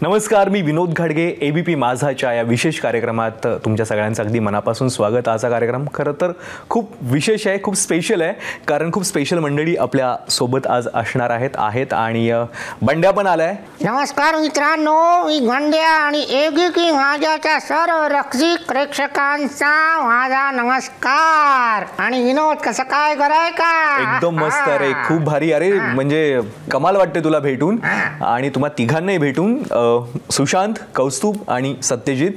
नमस्कार, मी विनोद घाडगे. ABP माझाच्या या विशेष कार्यक्रमात तुमच्या सगळ्यांचं अगदी मनापासून स्वागत. आजचा कार्यक्रम खरं तर खूप विशेष आहे, खूप स्पेशल आहे, कारण खूप स्पेशल मंडळी आपल्या सोबत आज असणार आहेत आणि बंड्या पण आलाय. नमस्कार मित्रांनो, मी बंड्या आणि ABP माझाच्या सर्व रसिक प्रेक्षकांचा माझा नमस्कार. आणि विनोद, कसं काय कराय का? एकदम मस्त. अरे खूप भारी. अरे म्हणजे कमाल वाटते तुला भेटून आणि तुम्हा तिघांनाही भेटून. सुशांत, कौस्तुभ आणि सत्यजित.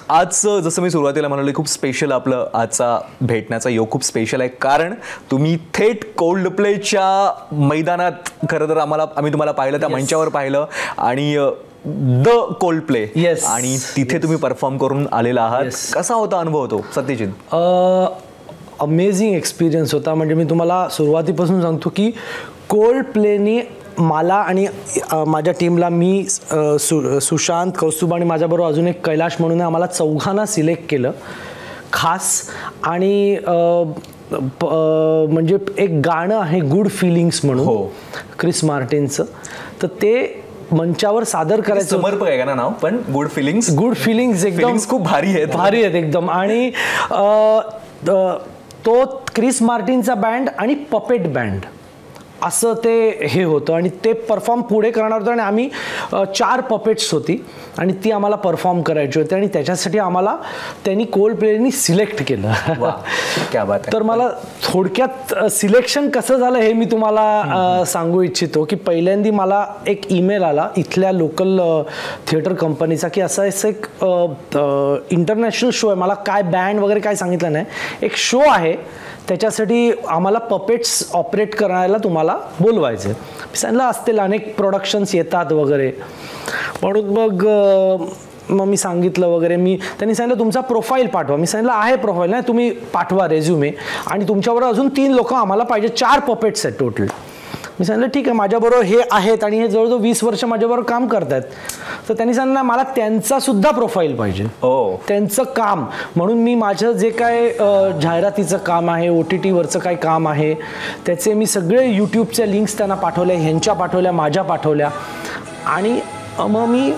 आज जसं मी सुरुवातीला म्हणाले, खूप स्पेशल आपलं आजचा भेटण्याचा योग खूप स्पेशल आहे, कारण तुम्ही थेट कोल्ड प्लेच्या मैदानात खरं तर आम्ही तुम्हाला पाहिलं, त्या मंचावर पाहिलं आणि द कोल्ड प्ले आणि तिथे तुम्ही परफॉर्म करून आलेला आहात. कसा होता अनुभव तो सत्यजित? अमेझिंग एक्सपिरियन्स होता. म्हणजे मी तुम्हाला सुरुवातीपासून सांगतो की कोल्ड प्लेने मला आणि माझ्या टीमला, मी सुशांत, कौस्तुभ आणि माझ्याबरोबर अजून एक कैलाश म्हणून, आम्हाला चौघांना सिलेक्ट केलं खास. आणि म्हणजे एक गाणं आहे गुड फिलिंग्स म्हणून, क्रिस मार्टिनचं, तर ते मंचावर सादर करायचं. समर्पक आहे का नाव? पण गुड फिलिंग्स एकदम खूप भारी आहेत एकदम. आणि तो क्रिस मार्टिनचा बँड आणि पपेट बँड असं ते हे होतं आणि ते परफॉर्म पुढे करणार होतं. आणि आम्ही 4 पपेट्स होती आणि ती आम्हाला परफॉर्म करायची होती आणि त्याच्यासाठी आम्हाला त्यांनी कोल्ड प्लेनी सिलेक्ट केलं. क्या बात आहे. तर मला थोडक्यात सिलेक्शन कसं झालं हे मी तुम्हाला सांगू इच्छितो. की पहिल्यांदा मला एक ईमेल आला इथल्या लोकल थिएटर कंपनीचा की असं एक इंटरनॅशनल शो आहे. मला काय बँड वगैरे काय सांगितलं नाही, एक शो आहे, त्याच्यासाठी आम्हाला पपेट्स ऑपरेट करायला तुम्हाला बोलवायचे. मी सांगितलं असतील, अनेक प्रोडक्शन्स येतात वगैरे म्हणून. मग मी सांगितलं वगैरे. त्यांनी सांगितलं तुमचा प्रोफाईल पाठवा. मी सांगितलं आहे प्रोफाईल, नाही तुम्ही पाठवा रेझ्युमे, आणि तुमच्याबरोबर अजून 3 लोक आम्हाला पाहिजे, 4 पपेट्स आहेत टोटल. मी सांगितलं ठीक आहे, माझ्याबरोबर हे आहेत आणि हे जवळजवळ 20 वर्ष माझ्याबरोबर काम करतायत. तर त्यांनी सांगितलं मला त्यांचा सुद्धा प्रोफाईल पाहिजे, त्यांचं काम. म्हणून मी माझं जे काय जाहिरातीचं काम आहे, OTTवरचं काय काम आहे, त्याचे मी सगळे यूट्यूबच्या लिंक्स त्यांना पाठवल्या, ह्यांच्या पाठवल्या, माझ्या पाठवल्या. आणि मग मी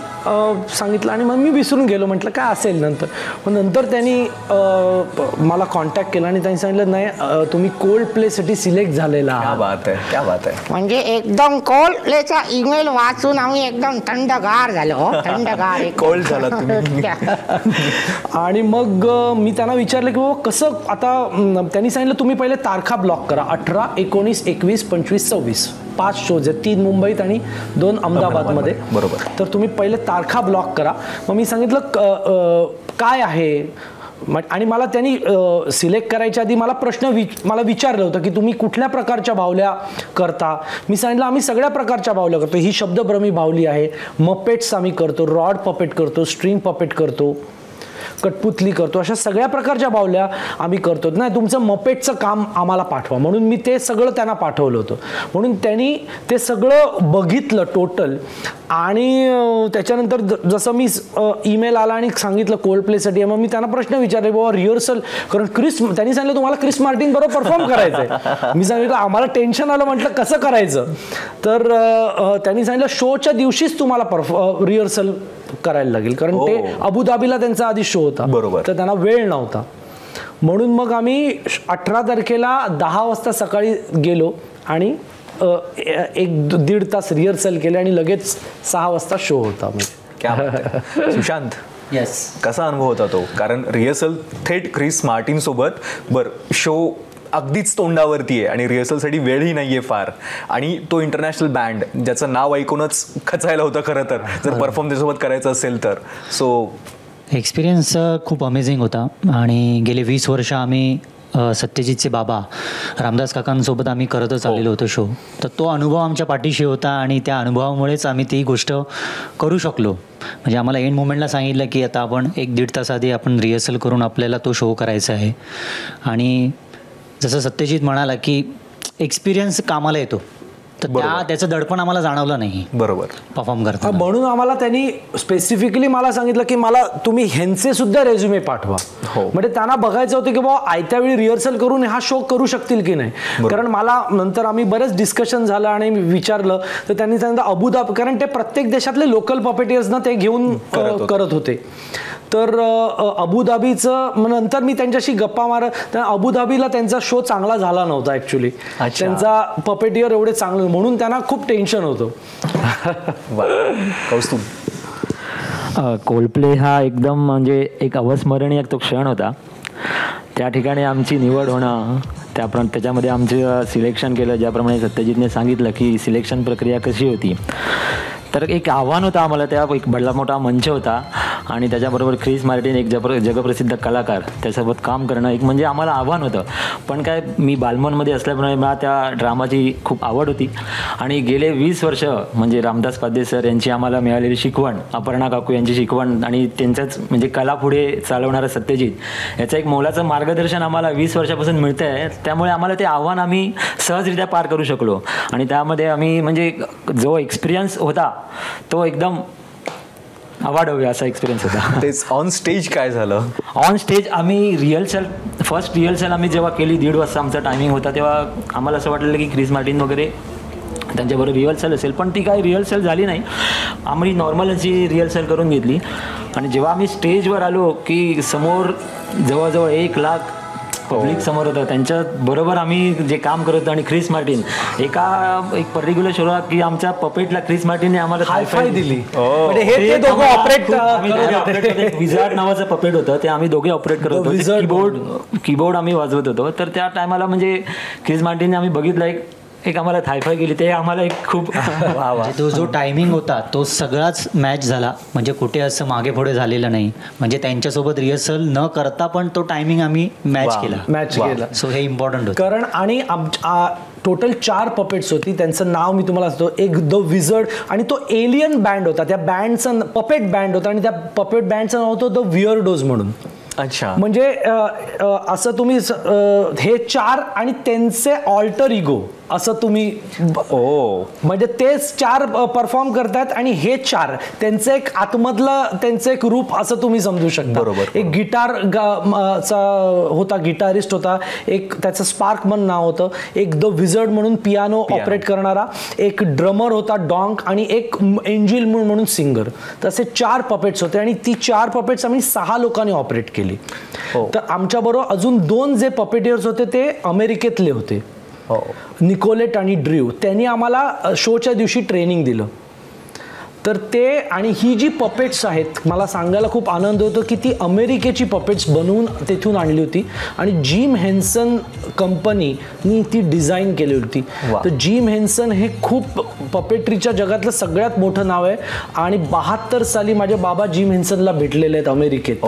सांगितलं आणि मग मी विसरून गेलो, म्हटलं काय असेल नंतर. मग नंतर त्यांनी मला कॉन्टॅक्ट केला आणि त्यांनी सांगितलं नाही, तुम्ही कोल्ड प्लेसाठी सिलेक्ट झालेला. क्या बात आहे. म्हणजे एकदम कोल्ड प्लेचा ईमेल वाचून आम्ही एकदम थंडगार झालो. थंडगार कोल्ड झाला तुम्ही. आणि मग मी त्यांना विचारलं की बाबा कसं. आता त्यांनी सांगितलं तुम्ही पहिले तारखा ब्लॉक करा, 18, 19, 21, 25, 26 5 शोज आहेत, 3 मुंबईत आणि 2 अहमदाबादमध्ये. बरोबर. तर तुम्ही पहिले तारखा ब्लॉक करा. मग मी सांगितलं काय आहे, आणि मला त्यांनी सिलेक्ट करायच्या आधी मला विचारलं होतं की तुम्ही कुठल्या प्रकारच्या बाहुल्या करता. मी सांगितलं आम्ही सगळ्या प्रकारच्या बाहुल्या करतो. ही शब्दभ्रमी बाहुली आहे, मपेट्स आम्ही करतो, रॉड पपेट करतो, स्ट्रिंग पपेट करतो, कटपुतली करतो, अशा सगळ्या प्रकारच्या बाहुल्या आम्ही करतो. नाही, तुमचं मपेटचं काम आम्हाला पाठवा. म्हणून मी ते सगळं त्यांना पाठवलं होतं. म्हणून त्यांनी ते सगळं बघितलं टोटल. आणि त्याच्यानंतर जसं मी ईमेल आला आणि सांगितलं कोल्ड प्लेसाठी, मग मी त्यांना प्रश्न विचारले बाबा रिहर्सल, कारण त्यांनी सांगितलं तुम्हाला क्रिस मार्टिन बरोबर परफॉर्म करायचं आहे. मी सांगितलं आम्हाला टेन्शन आलं, म्हटलं कसं करायचं. तर त्यांनी सांगितलं शोच्या दिवशीच तुम्हाला रिहर्सल करायला लागेल, कारण ते अबुधाबीला त्यांचा आधी शो होता. बरोबर. तर त्यांना वेळ नव्हता. म्हणून मग आम्ही 18 तारखेला 10 वाजता सकाळी गेलो आणि 1-1.5 तास रिहर्सल केले आणि लगेच 6 वाजता शो होता. म्हणजे सुशांत, कसा अनुभव होता तो? कारण रिहर्सल थेट क्रिस मार्टिन सोबत, शो अगदीच तोंडावरती आहे आणि रिहर्सलसाठी वेळही नाहीये फार, आणि तो इंटरनॅशनल बँड ज्याचं नाव ऐकूनच खचायला होतं खरं तर, जर परफॉर्म त्यासोबत करायचं असेल तर. सो एक्सपिरियन्स खूप अमेझिंग होता. आणि गेले 20 वर्ष आम्ही सत्यजितचे बाबा रामदास काकांसोबत आम्ही करतच आलेलो होतो शो. तर तो अनुभव आमच्या पाठीशी होता आणि त्या अनुभवामुळेच आम्ही ती गोष्ट करू शकलो. म्हणजे आम्हाला एंड मोमेंटला सांगितलं की आता आपण 1-1.5 तास आधी आपण रिहर्सल करून आपल्याला तो शो करायचा आहे. आणि जसं सत्यजित म्हणाला की एक्सपिरियन्स कामाला येतो. तर त्याचं दडपण आम्हाला जाणवलं नाही बरोबर परफॉर्म करताना. म्हणून आम्हाला त्यांनी स्पेसिफिकली मला सांगितलं की मला तुम्ही ह्यांचे सुद्धा रेझ्युमे पाठवा. म्हणजे त्यांना बघायचं होतं की बाबा आयत्या वेळी रिहर्सल करून हा शो करू शकतील की नाही. कारण मला नंतर आम्ही बरेच डिस्कशन झालं आणि विचारलं तर त्यांनी सांगितलं अबुधाबी, कारण ते प्रत्येक देशातले लोकल पपेटियर्सना ते घेऊन करत होते. तर अबुधाबीचं नंतर मी त्यांच्याशी गप्पा मारत, अबुधाबीला त्यांचा शो चांगला झाला नव्हता ऍक्च्युली. त्यांचा पपेटियर एवढे चांगलं म्हणून त्यांना खूप टेन्शन होतं. कौस्तुभ, कोल्डप्ले हा एकदम म्हणजे एक अविस्मरणीय तो क्षण होता. त्या ठिकाणी आमची निवड होणं, त्याच्यामध्ये आमचं सिलेक्शन केलं. ज्याप्रमाणे सत्यजितने सांगितलं की सिलेक्शन प्रक्रिया कशी होती, तर एक आव्हान होतं आम्हाला. त्या एक बडला मोठा मंच होता आणि त्याच्याबरोबर क्रिस मार्टिन एक जगप्रसिद्ध कलाकार, त्यासोबत काम करणं एक म्हणजे आम्हाला आव्हान होतं. पण काय, मी बालमनमध्ये असल्यामुळे मला त्या ड्रामाची खूप आवड होती आणि गेले 20 वर्ष म्हणजे रामदास पाध्ये सर यांची आम्हाला मिळालेली शिकवण, अपर्णा काकू यांची शिकवण आणि त्यांच्याच म्हणजे कला पुढे चालवणारा सत्यजित याचं एक मोलाचं मार्गदर्शन आम्हाला 20 वर्षापासून मिळतं आहे. त्यामुळे आम्हाला ते आव्हान आम्ही सहजरित्या पार करू शकलो आणि त्यामध्ये आम्ही म्हणजे जो एक्सपिरियन्स होता तो एकदम अवाढव्य असा एक्सपिरियन्स होता. तेच ऑन स्टेज काय झालं? ऑन स्टेज आम्ही फर्स्ट रिहर्सल आम्ही जेव्हा केली 1:30 वाजता आमचा टायमिंग होता, तेव्हा आम्हाला असं वाटलेलं की क्रिस मार्टिन वगैरे त्यांच्याबरोबर रिहर्सल असेल, पण ती काही रिहर्सल झाली नाही. आम्ही नॉर्मल अशी रिहर्सल करून घेतली आणि जेव्हा आम्ही स्टेजवर आलो की समोर जवळजवळ 1 लाख पब्लिक समोर होतं. त्यांच्या बरोबर आम्ही जे काम करत होतो आणि क्रिस मार्टिन एक पर्टिक्युलर शोला की आमच्या पपेटला क्रिस मार्टिनने आम्हाला हायफाय दिली. विझार्ड नावाचं पपेट होतं, ते आम्ही दोघे ऑपरेट करत होतो. कीबोर्ड आम्ही वाजवत होतो. तर त्या टायमाला म्हणजे क्रिस मार्टिनने आम्ही बघितलं एक आम्हाला हायफाय केली. ते आम्हाला एक खूप तो जो टायमिंग होता तो सगळाच मॅच झाला. म्हणजे कुठे असं मागे पुढे झालेलं नाही. म्हणजे त्यांच्यासोबत रिहर्सल न करता पण तो टायमिंग आम्ही मॅच केला. सो हे इम्पॉर्टंट होतं. कारण आणि टोटल 4 पपेट्स होती. त्यांचं नाव मी तुम्हाला सांगतो. एक द विझर्ड आणि तो एलियन बँड होता. त्या बँडचं पपेट बँड होता आणि त्या पपेट बँडचं नाव होतं द विअर्डोज म्हणून. अच्छा, म्हणजे असं तुम्ही हे 4 आणि त्यांचे ऑल्टर इगो असं तुम्ही म्हणजे तेच 4 परफॉर्म करतात आणि हे 4 त्यांचं एक आतमधलं त्यांचं एक रूप असं तुम्ही समजू शकता. बरोबर. एक गिटार होता, गिटारिस्ट होता, एक त्याचं स्पार्कमन नाव होतं, एक द विझर्ड म्हणून पियानो ऑपरेट करणारा, एक ड्रमर होता डॉंक आणि एक एंजिल म्हणून सिंगर. तसे 4 पपेट्स होते आणि ती 4 पपेट्स आम्ही 6 लोकांनी ऑपरेट केली. तर आमच्याबरोबर अजून 2 जे पपेटियर्स होते ते अमेरिकेतले होते, निकोलेट आणि ड्रीव. त्यांनी आम्हाला शोच्या दिवशी ट्रेनिंग दिलं. तर ते आणि ही जी पपेट्स आहेत, मला सांगायला खूप आनंद होतो की ती अमेरिकेची पपेट्स बनवून तिथून आणली होती आणि जिम हेन्सन कंपनीनी ती डिझाईन केली होती. तर जिम हेन्सन हे खूप पपेट्रीच्या जगातलं सगळ्यात मोठं नाव आहे आणि 72 साली माझे बाबा जिम हेन्सनला भेटलेले आहेत अमेरिकेत.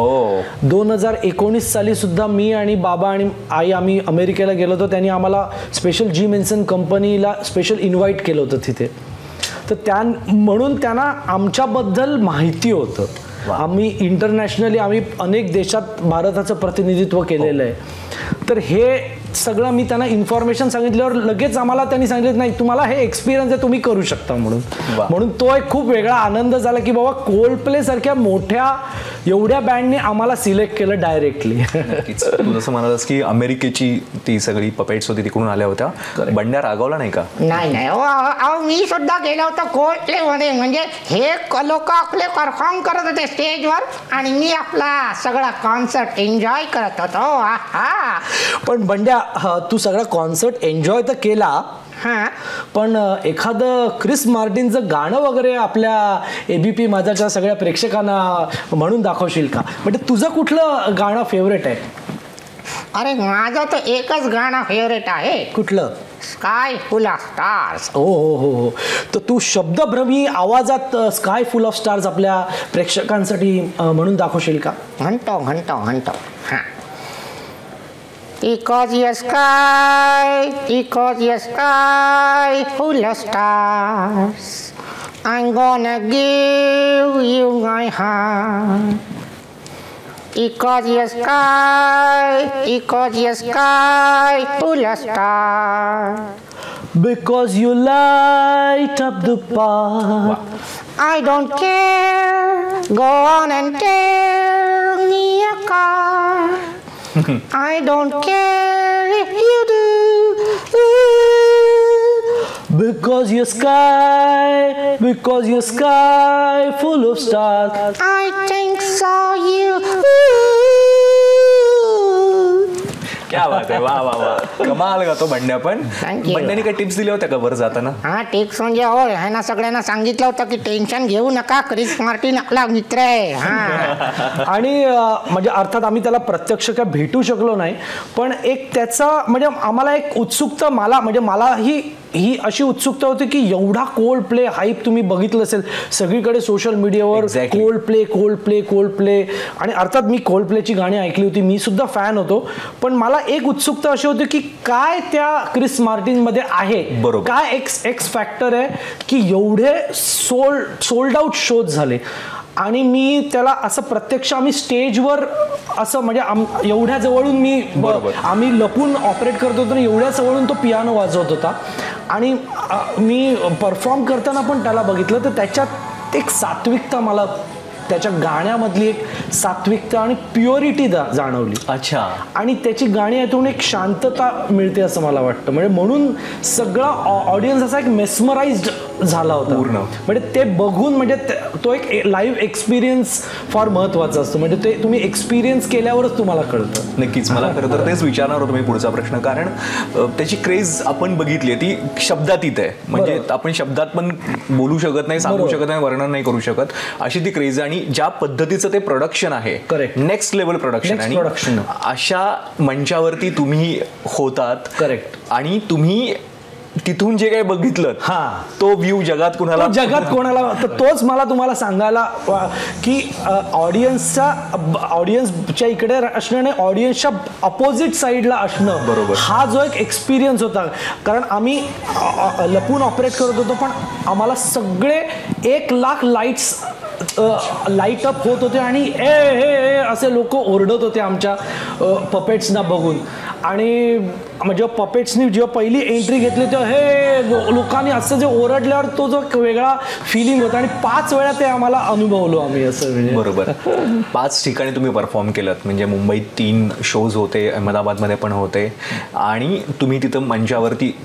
2019 साली सुद्धा मी आणि बाबा आणि आई आम्ही अमेरिकेला गेलो होतो. त्यांनी आम्हाला स्पेशल जिम हेन्सन कंपनीला स्पेशल इन्व्हाइट केलं होतं तिथे. तर म्हणून त्यांना आमच्याबद्दल माहिती होतं. आम्ही इंटरनॅशनली आम्ही अनेक देशात भारताचं प्रतिनिधित्व केलेलं आहे. तर हे सगळं मी त्यांना इन्फॉर्मेशन सांगितल्यावर लगेच आम्हाला त्यांनी सांगितलं नाही तुम्हाला हे एक्सपिरियन्स आहे, तुम्ही करू शकता म्हणून तो एक खूप वेगळा आनंद झाला की बाबा कोल्डप्ले सारख्या मोठ्या एवढ्या बँडने आम्हाला सिलेक्ट केलं डायरेक्टली. तू जसं म्हणालास की अमेरिकेची ती सगळी पपेट्स होती तिकडून आल्या होत्या, बंड्या रागावला नाही का? नाही, मी सुद्धा गेलो होतो कोल्डप्ले मध्ये. म्हणजे हे लोक आपले परफॉर्म करत होते स्टेजवर आणि मी आपला सगळा कॉन्सर्ट एन्जॉय करत होतो. पण बंड्या तू सगळा कॉन्सर्ट एन्जॉय तर केला, पण एखादं क्रिस मार्टिनचं गाणं वगैरे आपल्या ABP माझाच्या सगळ्या प्रेक्षकांना म्हणून दाखवशील का? म्हणजे तुझं कुठलं गाणं फेवरेट आहे? अरे माझं तर एकच गाणं फेवरेट आहे. कुठलं? Sky full of stars. हो. तर तू शब्दभ्रमी आवाजात स्काय फुल ऑफ स्टार्स आपल्या प्रेक्षकांसाठी म्हणून दाखवशील का? म्हणतो. Because your sky full of stars, I'm gonna give you my heart. Because your sky full of stars. Because you light up the path. I don't care, go on and tear me a car. I don't care if you do. Because your sky full of stars. I think so you. क्या बात आहे, वा वा वा, कमाल गातो बंड्या. पण Thank you. बंड्याने काही टिप्स दिल्या होत्या का वर जाताना? हा टिप्स म्हणजे हो ह्यानं सगळ्यांना सांगितलं होतं की टेन्शन घेऊ नका, क्रिस मार्टिन आपला मित्र आहे. हा आणि म्हणजे अर्थात आम्ही त्याला प्रत्यक्ष काय भेटू शकलो नाही, पण एक त्याचा म्हणजे आम्हाला एक उत्सुकता, मला ही अशी उत्सुकता होती की एवढा कोल्ड प्ले हाईप तुम्ही बघितलं असेल सगळीकडे सोशल मीडियावर. Exactly. कोल्ड प्ले आणि अर्थात मी कोल्ड प्लेची गाणी ऐकली होती, मी सुद्धा फॅन होतो. पण मला एक उत्सुकता अशी होती की काय त्या क्रिस मार्टिन मध्ये आहे, बरोबर. काय एक्स फॅक्टर आहे की एवढे सोल्ड आउट शोज झाले. आणि मी त्याला असं प्रत्यक्ष आम्ही स्टेजवर असं म्हणजे एवढ्या जवळून आम्ही लपून ऑपरेट करत होतो, एवढ्या जवळून तो पियानो वाजवत होता. आणि मी परफॉर्म करताना पण त्याला बघितलं तर त्याच्यात एक सात्विकता, मला त्याच्या गाण्यामधली एक सात्विकता आणि प्युरिटी जाणवली. अच्छा. आणि त्याची गाणी ऐकून एक शांतता मिळते असं मला वाटतं. म्हणजे म्हणून सगळा ऑडियन्स असा एक मेस्मराइज्ड झाला होता पूर्ण. म्हणजे ते बघून म्हणजे तो एक लाईव्ह एक्सपिरियन्स फार महत्वाचा असतो. म्हणजे ते तुम्ही एक्सपिरियन्स केल्यावरच तुम्हाला कळतं. नक्कीच. मला खरं तर तेच विचारणार होतो मी पुढचा प्रश्न, कारण त्याची क्रेज आपण बघितली, ती शब्दातीत आहे. म्हणजे आपण शब्दात पण बोलू शकत नाही, सांगू शकत नाही, वर्णन नाही करू शकत, अशी ती क्रेज. आणि ज्या पद्धतीचं ते प्रोडक्शन आहे, नेक्स्ट लेवल प्रोडक्शन, आणि अशा मंचावरती तुम्ही होतात. करेक्ट. आणि तुम्ही तिथून जे काही बघितलं तो व्ह्यू जगात कोणाला तर तोच मला तुम्हाला सांगायला की ऑडियन्सच्या इकडे असणं आणि ऑडियन्सच्या अपोजिट साईडला असणं, बरोबर, हा जो एक एक्सपिरियन्स होता. कारण आम्ही लपून ऑपरेट करत होतो, पण आम्हाला सगळे 1,00,000 लाईट अप होत होते आणि हे असे लोक ओरडत होते आमच्या पपेट्सना बघून. आणि म्हणजे पपेट्सनी जेव्हा पहिली एंट्री घेतली तेव्हा हे लोकांनी असं जे ओरडल्यावर तो जो वेगळा फिलिंग होता. आणि 5 वेळा ते आम्हाला अनुभवलो आम्ही असं. म्हणजे बरोबर. 5 ठिकाणी तुम्ही परफॉर्म केलं, म्हणजे मुंबईत 3 शोज होते, अहमदाबादमध्ये पण होते, आणि तुम्ही तिथं मंचावरती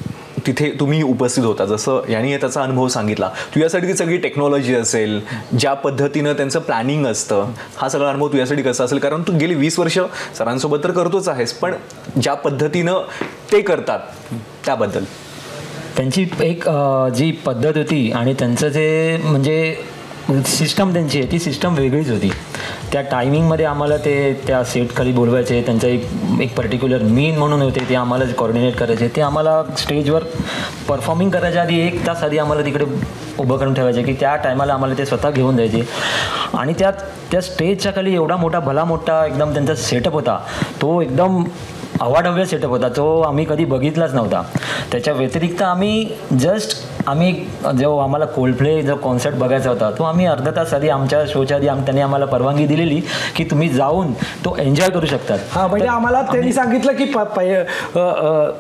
तिथे तुम्ही उपस्थित होता. जसं यांनी त्याचा अनुभव सांगितला, तुझ्यासाठी ती सगळी टेक्नॉलॉजी असेल, ज्या पद्धतीनं त्यांचं प्लॅनिंग असतं, हा सगळा अनुभव तुझ्यासाठी कसा असेल? कारण तू गेली 20 वर्ष सरांसोबत तर करतोच आहेस, पण ज्या पद्धतीनं ते करतात त्याबद्दल. त्यांची एक जी पद्धत होती आणि त्यांचं जे म्हणजे सिस्टम त्यांची आहे, ती सिस्टम वेगळीच होती. त्या टायमिंगमध्ये आम्हाला ते त्या सेटखाली बोलवायचे, त्यांचं एक पर्टिक्युलर मीन म्हणून होते, ते आम्हाला कोऑर्डिनेट करायचे. ते आम्हाला स्टेजवर परफॉर्मिंग करायच्या आधी 1 तास आधी आम्हाला तिकडे उभं करून ठेवायचे, की त्या टायमाला आम्हाला ते स्वतः घेऊन जायचे. आणि त्या स्टेजच्या खाली एवढा भला मोठा एकदम त्यांचा सेटअप होता, तो एकदम अवाढव्य सेटअप होता, तो आम्ही कधी बघितलाच नव्हता. त्याच्या व्यतिरिक्त आम्ही जो आम्हाला कोल्डप्ले जो कॉन्सर्ट बघायचा होता, तो आम्ही अर्धा तास आधी आमच्या शोच्या आधी त्यांनी आम्हाला परवानगी दिलेली की तुम्ही जाऊन तो एन्जॉय करू शकतात. हा, म्हणजे आम्हाला त्यांनी सांगितलं की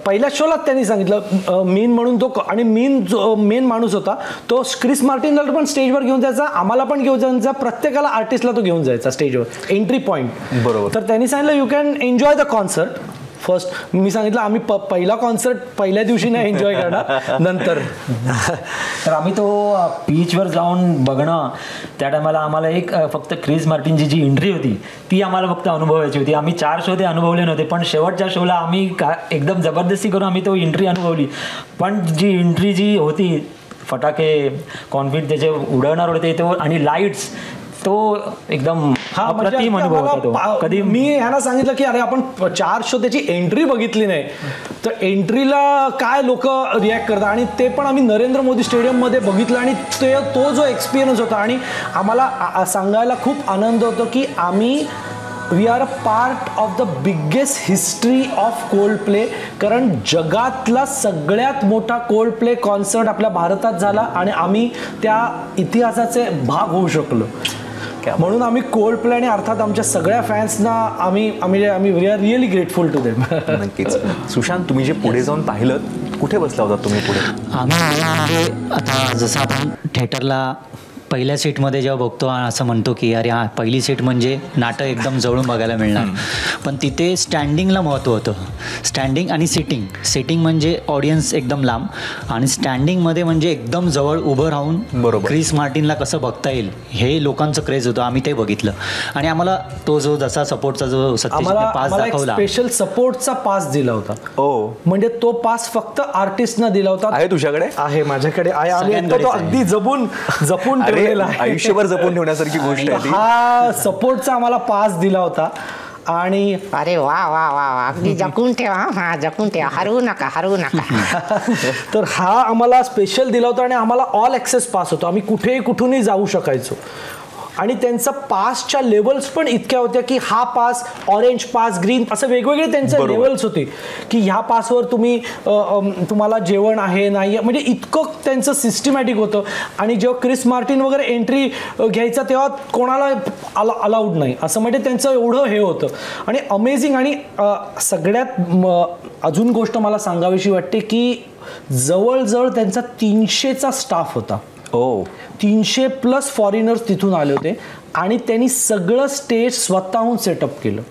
पहिल्या शोलाच त्यांनी सांगितलं मीन म्हणून तो, आणि मेन माणूस होता तो क्रिस मार्टिनला पण स्टेजवर घेऊन जायचा, आम्हाला पण घेऊन जायचा, प्रत्येकाला आर्टिस्टला तो घेऊन जायचा स्टेजवर एंट्री पॉईंट. बरोबर. तर त्यांनी सांगितलं you can enjoy the concert first. मी सांगितलं आम्ही पहिला कॉन्सर्ट पहिल्या दिवशी नाही एन्जॉय करणार, नंतर. तर आम्ही तो बीचवर जाऊन बघणं, त्या टायमाला आम्हाला एक फक्त क्रिस मार्टिनची जी एंट्री होती ती आम्हाला फक्त अनुभवायची होती. आम्ही 4 शो ते अनुभवले नव्हते, पण शेवटच्या शोला आम्ही एकदम जबरदस्ती करून आम्ही तो एंट्री अनुभवली. पण जी एंट्री जी होती, फटाके कॉन्फिट त्याचे उडवणार होते तो, आणि लाईट्स, तो एकदम अप्रतिम अनुभव होता तो. कधी मी ह्याला सांगितलं की अरे आपण 4 शो त्याची एंट्री बघितली नाही, तर एंट्रीला काय लोक रिॲक्ट करतात, आणि ते पण आम्ही नरेंद्र मोदी स्टेडियममध्ये बघितलं. आणि तो जो एक्सपिरियन्स होता, आणि आम्हाला सांगायला खूप आनंद होतो की we are a part of the biggest history of Coldplay. कारण जगातला सगळ्यात मोठा कोल्ड प्ले कॉन्सर्ट आपल्या भारतात झाला, आणि आम्ही त्या इतिहासाचे भाग होऊ शकलो. म्हणून आम्ही कोल्ड प्ले आणि अर्थात आमच्या सगळ्या फॅन्सना आम्ही we are really grateful to them. नक्कीच. सुशांत, तुम्ही जे पुढे जाऊन पाहिलं कुठे बसला होता तुम्ही पुढे? आम्ही म्हणजे आता जसं आपण थिएटरला पहिल्या सीटमध्ये जेव्हा बघतो असं म्हणतो की अरे हा पहिली सीट म्हणजे नाटक एकदम जवळून बघायला मिळणार, पण तिथे स्टँडिंगला महत्त्व होतं. स्टँडिंग आणि सिटिंग म्हणजे ऑडियन्स एकदम लांब, आणि स्टँडिंगमध्ये म्हणजे एकदम जवळ उभं राहून बरोबर क्रिस मार्टिनला कसं बघता येईल हे लोकांचं क्रेज होतं. आम्ही ते बघितलं आणि आम्हाला तो जो जसा सपोर्टचा जो सत्यजितने पास दाखवला, स्पेशल सपोर्टचा पास दिला होता. म्हणजे तो पास फक्त आर्टिस्टनं दिला होता. आहे तुझ्याकडे? आहे, माझ्याकडे आहे. आम्ही तो अगदी जपून आयुष्यभर जपून ठेवण्यासारखी गोष्ट आहे. हा सपोर्टचा आम्हाला पास दिला होता. आणि अरे वा वा वा वा, अगदी जपून ठेवा. हा जपून ठेवा, हरवू नका. तर हा आम्हाला स्पेशल दिला होता आणि आम्हाला ऑल ॲक्सेस पास होतो. आम्ही कुठेही जाऊ शकायचो. आणि त्यांचा पासच्या लेवल्स पण इतक्या होत्या की हा पास ऑरेंज पास, ग्रीन, असं वेगवेगळे त्यांचे लेवल्स होते की ह्या पासवर तुम्हाला जेवण आहे नाही, म्हणजे इतकं त्यांचं सिस्टमॅटिक होतं. आणि जेव्हा क्रिस मार्टिन वगैरे एंट्री घ्यायचा तेव्हा कोणाला अलाउड नाही, असं म्हणजे त्यांचं एवढं हे होतं. आणि अमेझिंग. आणि सगळ्यात अजून गोष्ट मला सांगावीशी वाटते की जवळजवळ त्यांचा 300चा स्टाफ होता. 300+ फॉरेनर्स तिथून आले होते आणि त्यांनी सगळं स्टेज स्वतःहून सेटअप केलं.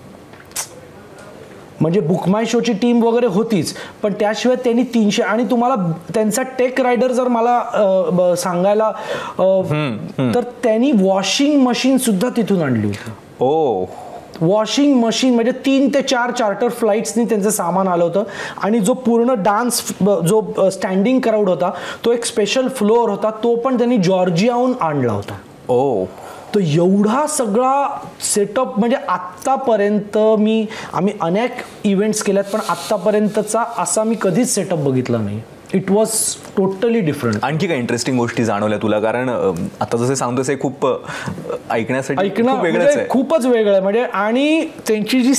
म्हणजे बुक माय शोची टीम वगैरे होतीच, पण त्याशिवाय त्यांनी 300. आणि तुम्हाला त्यांचा टेक रायडर जर मला सांगायला तर त्यांनी वॉशिंग मशीन सुद्धा तिथून आणली होती. वॉशिंग मशीन म्हणजे 3 ते 4 चार्टर फ्लाईट्सनी त्यांचं सामान आलं होतं. आणि जो पूर्ण डान्स जो स्टँडिंग क्राऊड होता तो एक स्पेशल फ्लोअर होता, तो पण त्यांनी जॉर्जियाहून आणला होता. तो एवढा सगळा सेटअप म्हणजे आत्तापर्यंत आम्ही अनेक इव्हेंट्स केल्यात, पण आत्तापर्यंतचा असा मी कधीच सेटअप बघितला नाही. It was totally different. आणखी काय इंटरेस्टिंग गोष्टी जाणवल्या तुला? कारण आता जसे सांगतोस हे खूप ऐकण्यासाठी खूपच वेगळं आहे. म्हणजे आणि त्यांची जी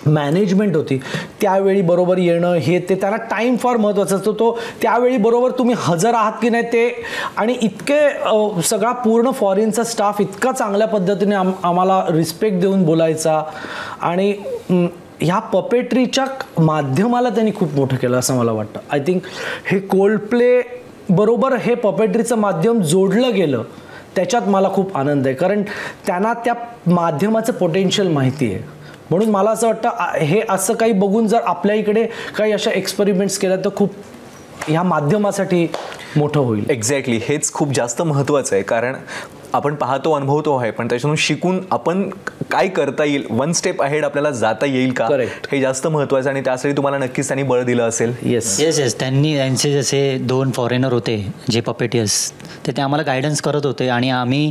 मॅनेजमेंट होती त्यावेळी बरोबर येणं हे ते त्यांना टाईम फार महत्त्वाचा असतो. तो त्यावेळी बरोबर तुम्ही हजर आहात की नाही ते. आणि इतके सगळा पूर्ण फॉरेनचा स्टाफ इतका चांगल्या पद्धतीने आम्हाला रिस्पेक्ट देऊन बोलायचा. आणि ह्या पपेट्रीच्या माध्यमाला त्यांनी खूप मोठं केलं असं मला वाटतं. आय थिंक हे कोल्ड प्ले बरोबर हे पपेट्रीचं माध्यम जोडलं गेलं त्याच्यात मला खूप आनंद आहे, कारण त्यांना त्या माध्यमाचं पोटेन्शियल माहिती आहे. म्हणून मला असं वाटतं हे असं काही बघून जर आपल्या इकडे काही अशा एक्सपेरिमेंट्स केल्या तर खूप ह्या माध्यमासाठी मोठं होईल. एक्झॅक्टली, हेच खूप जास्त महत्त्वाचं आहे. कारण आपण पाहतो, अनुभवतो आहे, पण त्याच्यातून शिकून आपण काय करता येईल, 1 स्टेप अहेड आपल्याला जाता येईल का, हे जास्त महत्त्वाचं. आणि त्यासाठी तुम्हाला नक्कीच त्यांनी बळ दिलं असेल. येस त्यांचे जसे 2 फॉरेनर होते जे पपेटियर्स, ते आम्हाला गायडन्स करत होते. आणि आम्ही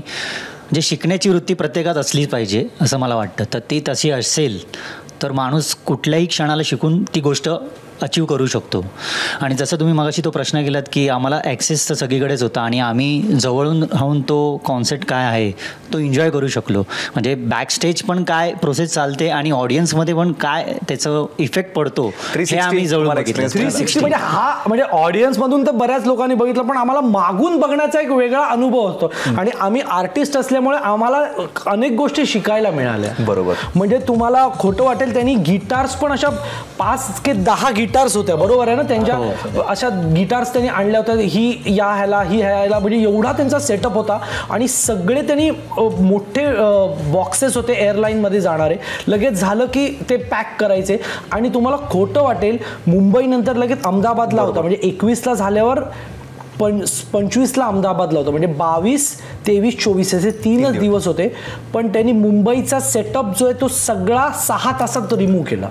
जे शिकण्याची वृत्ती प्रत्येकात असलीच पाहिजे असं मला वाटतं. तर ती तशी असेल तर माणूस कुठल्याही क्षणाला शिकून ती गोष्ट अचीव करू शकतो. आणि जसं तुम्ही मगाशी तो प्रश्न केलात की आम्हाला ॲक्सेस तर सगळीकडेच होता आणि आम्ही जवळून राहून तो कॉन्सेप्ट काय आहे तो एन्जॉय करू शकलो. म्हणजे बॅकस्टेज पण काय प्रोसेस चालते आणि ऑडियन्समध्ये पण काय त्याचं इफेक्ट पडतो हे आम्ही जवळून बघितलं. 360 म्हणजे हा म्हणजे ऑडियन्समधून तर बऱ्याच लोकांनी बघितलं, पण आम्हाला मागून बघण्याचा एक वेगळा अनुभव असतो. आणि आम्ही आर्टिस्ट असल्यामुळे आम्हाला अनेक गोष्टी शिकायला मिळाल्या. बरोबर. म्हणजे तुम्हाला खोटं वाटेल, त्यांनी गिटार्स पण अशा 5 ते 10 गिटार्स होत्या, बरोबर आहे ना, त्यांच्या अशा गिटार्स त्यांनी आणल्या होत्या. ही ह्याला म्हणजे एवढा त्यांचा सेटअप होता. आणि सगळे त्यांनी मोठे बॉक्सेस होते एअरलाईनमध्ये जाणारे, लगेच झालं की ते पॅक करायचे. आणि तुम्हाला खोटं वाटेल, मुंबईनंतर लगेच अहमदाबादला होता. म्हणजे 21ला झाल्यावर 25ला अहमदाबादला होतं. म्हणजे 22, 23, 24 असे 3च दिवस होते. पण त्यांनी मुंबईचा सेटअप जो आहे तो सगळा 6 तासात रिमूव्ह केला.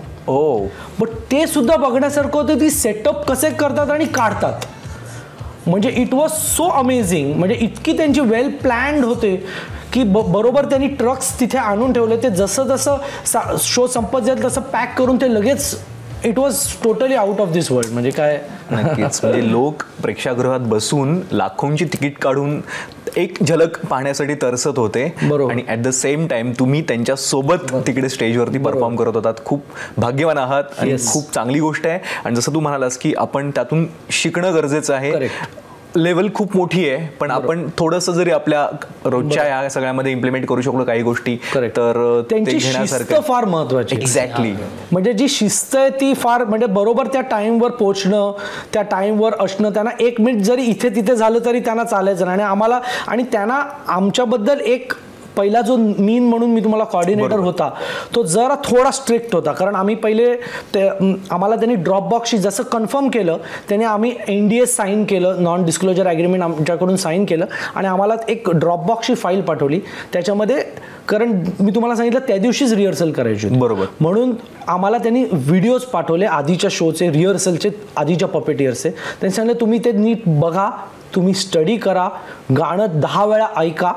बट ते सुद्धा बघण्यासारखं होतं, ती सेटअप कसे करतात आणि काढतात. म्हणजे इट वॉज सो अमेझिंग. म्हणजे इतकी त्यांची वेल प्लॅन्ड होते की बरोबर त्यांनी ट्रक्स तिथे आणून ठेवले. ते जसं शो संपत जाईल तसं पॅक करून ते लगेच. It was totally out of this world. म्हणजे काय नक्कीच. म्हणजे लोक प्रेक्षागृहात बसून लाखोंची तिकीट काढून एक झलक पाहण्यासाठी तरसत होते. आणि ॲट द सेम टाइम तुम्ही त्यांच्या सोबत तिकडे स्टेजवरती परफॉर्म करत होतात. खूप भाग्यवान आहात आणि खूप चांगली गोष्ट आहे. आणि जसं तू म्हणालास की आपण त्यातून शिकणं गरजेचं आहे. लेवल खूप मोठी आहे, पण आपण थोडंसं जरी आपल्या रोजच्या या सगळ्यामध्ये इम्प्लिमेंट करू शकलो काही गोष्टी, तर त्यांची शिस्त फार महत्वाची. एक्झॅक्टली. म्हणजे जी शिस्त आहे ती फार, म्हणजे बरोबर त्या टाइमवर पोहोचणं, त्या टाइमवर असणं. त्यांना 1 मिनिट जरी इथे तिथे झालं तरी त्यांना चालायचं नाही. आणि त्यांना आमच्याबद्दल एक पहिला जो मीन म्हणून मी तुम्हाला कॉर्डिनेटर होता तो जरा थोडा स्ट्रिक्ट होता, कारण आम्ही पहिले आम्हाला त्यांनी ड्रॉपबॉक्सशी जसं कन्फर्म केलं त्याने आम्ही NDA साईन केलं, नॉन डिस्क्लोजर ॲग्रीमेंट आमच्याकडून साईन केलं आणि आम्हाला एक ड्रॉपबॉक्सची फाईल पाठवली त्याच्यामध्ये, कारण मी तुम्हाला सांगितलं त्या दिवशीच रिहर्सल करायची होती. बरोबर. म्हणून आम्हाला त्यांनी व्हिडिओज पाठवले आधीच्या शोचे, रिहर्सलचे, आधीच्या पपेटियर्सचे. त्यांनी सांगितलं तुम्ही ते नीट बघा, तुम्ही स्टडी करा, गाणं 10 वेळा ऐका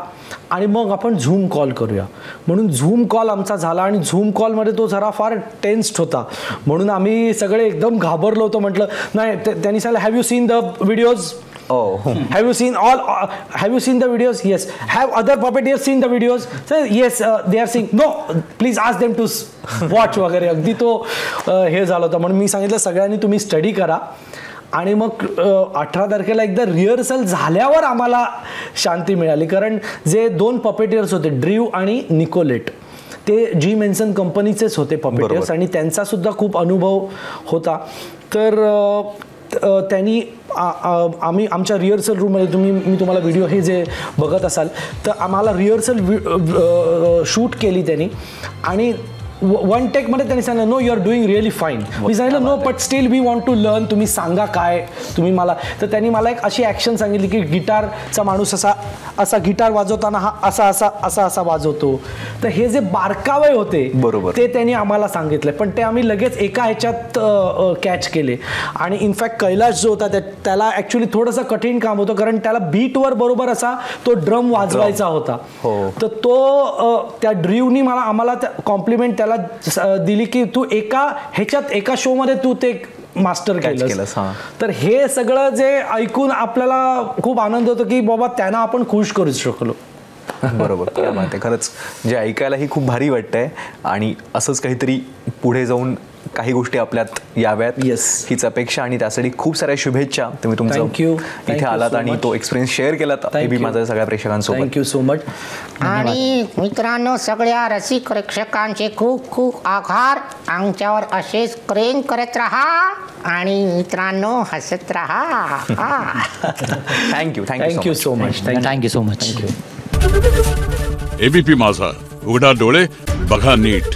आणि मग आपण झूम कॉल करूया. म्हणून झूम कॉल आमचा झाला आणि झूम कॉलमध्ये तो जरा फार टेन्स्ड होता, म्हणून आम्ही सगळे एकदम घाबरलो होतो. म्हटलं नाही, त्यांनी सांगितलं have you seen the videos? Have you seen the videos? Yes. Have other puppeteers seen the videos? So, yes, they are seeing. No, please ask them to watch वगैरे. अगदी तो हे झालं होतं. म्हणून मी सांगितलं सगळ्यांनी तुम्ही स्टडी करा. आणि मग 18 तारखेला एकदा रिहर्सल झाल्यावर आम्हाला शांती मिळाली, कारण जे 2 पपेटियर्स होते, ड्रीव आणि निकोलेट, ते जी मेन्सन कंपनीचेच होते पपेटियर्स आणि त्यांचा सुद्धा खूप अनुभव होता. तर त्यांनी आम्ही आमच्या रिहर्सल रूममध्ये, मी तुम्हाला व्हिडिओ हे जे बघत असाल तर आम्हाला रिहर्सल शूट केली त्यांनी आणि 1 टेकमध्ये त्यांनी सांगितलं no you are doing really fine. मी सांगितलं no but still we want to learn, तुम्ही सांगा काय तुम्ही मला. तर त्यांनी मला एक अशी ॲक्शन सांगितली की गिटारचा माणूस असा गिटार वाजवताना हा असा वाजवतो. तर हे जे बारकावे होते बरोबर ते त्यांनी आम्हाला सांगितले, पण ते आम्ही लगेच एका ह्याच्यात कॅच केले. आणि इनफॅक्ट कैलाश जो होता त्याला ॲक्च्युली थोडंसं कठीण काम होतं, कारण त्याला बीटवर बरोबर असा तो ड्रम वाजवायचा होता. तर तो त्या ड्रीवनी आम्हाला कॉम्प्लिमेंट त्याला दिली की तू एका शो मध्ये तू ते मास्टर केलंस. तर हे सगळं जे ऐकून आपल्याला खूप आनंद होतो की बाबा त्यांना आपण खुश करू शकलो. बरोबर. काय माहिती आहे, खरंच जे ऐकायलाही खूप भारी वाटतंय आणि असंच काहीतरी पुढे जाऊन काही गोष्टी आपल्यात याव्यात हीच अपेक्षा आणि त्यासाठी खूप साऱ्या शुभेच्छा. तुम्ही तुमचं इथे आलात आणि तो एक्सपिरियन्स शेअर केलात माझ्या सगळ्या प्रेक्षकांसोबत. Thank you so much. आणि मित्रांनो, सगळ्या रसिक प्रेक्षकांचे खूप खूप आभार. आमच्यावर असेच प्रेम करत राहा आणि मित्रांनो हसत राहा. Thank you so much. Thank you so much. ABP माझा, उघडा डोळे बघा नीट.